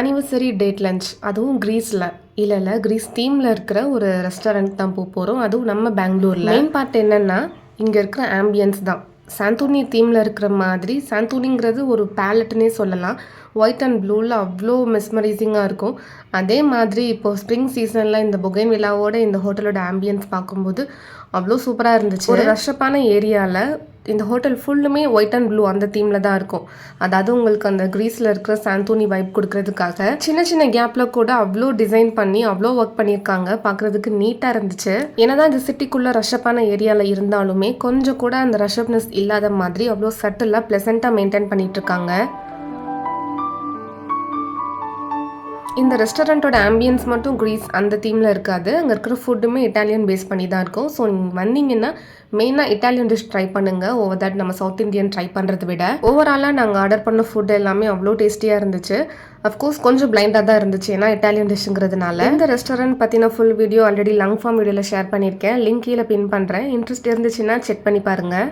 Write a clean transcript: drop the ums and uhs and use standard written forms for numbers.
Anniversary date lunch அதுவும் கிரீஸில் இல்லை Greece தீமில் இருக்கிற ஒரு ரெஸ்டாரண்ட் தான் போகிறோம். அதுவும் நம்ம பெங்களூரில். மெயின் பார்ட் என்னென்னா இங்கே இருக்கிற ஆம்பியன்ஸ் தான். சாந்தோனி தீமில் இருக்கிற மாதிரி, சாந்தோனிங்கிறது ஒரு பேலட்னே சொல்லலாம். ஒயிட் அண்ட் ப்ளூவில் அவ்வளோ மெஸ்மரைசிங்காக இருக்கும். அதே மாதிரி இப்போது ஸ்ப்ரிங் சீசனில் இந்த பொகைன் விழாவோட இந்த ஹோட்டலோட ஆம்பியன்ஸ் பார்க்கும்போது அவ்வளோ சூப்பராக இருந்துச்சு. ஒரு ரஷ்ஷப்பான ஏரியாவில் இந்த ஹோட்டல் ஃபுல்லுமே ஒயிட் அண்ட் ப்ளூ அந்த தீமில் தான் இருக்கும். அதாவது உங்களுக்கு அந்த கிரீஸில் இருக்கிற சாந்தோனி வைப் கொடுக்கறதுக்காக சின்ன சின்ன கேப்பில் கூட அவ்வளோ டிசைன் பண்ணி அவ்வளோ ஒர்க் பண்ணியிருக்காங்க. பார்க்குறதுக்கு நீட்டாக இருந்துச்சு. ஏன்னா இந்த சிட்டிக்குள்ளே ரஷ்ஷப்பான ஏரியாவில் இருந்தாலுமே கொஞ்சம் கூட அந்த ரஷ்அப்னஸ் இல்லாத மாதிரி அவ்வளோ சட்டிலாக ப்ளசண்ட்டாக மெயின்டைன் பண்ணிட்டு இருக்காங்க. இந்த ரெஸ்டாரண்ட்டோட ஆம்பியன்ஸ் மட்டும் கிரீஸ் அந்த தீமில் இருக்காது. அங்கே இருக்கிற ஃபுட்டுமே இட்டாலியன் பேஸ் பண்ணி தான் இருக்கும். ஸோ நீங்கள் வந்தீங்கன்னா மெயினாக இட்டாலியன் டிஷ் ட்ரை பண்ணுங்கள். ஓவர் தட் நம்ம சவுத் இந்தியன் ட்ரை பண்ணுறதை விட ஓவராலாக நாங்கள் ஆர்டர் பண்ண ஃபுட் எல்லாமே அவ்வளோ டேஸ்டியாக இருந்துச்சு. அஃப்கோர்ஸ் கொஞ்சம் பிளைண்டாக தான் இருந்துச்சு, ஏன்னா இட்டாலியன் டிஷ்ங்கிறதுனால. இந்த ரெஸ்டாரண்ட் பற்றின full video already long form வீடியோவில் ஷேர் பண்ணியிருக்கேன். லிங்க் கீழே பின் பண்ணுறேன். இன்ட்ரெஸ்ட் இருந்துச்சுன்னா செக் பண்ணி பாருங்கள்.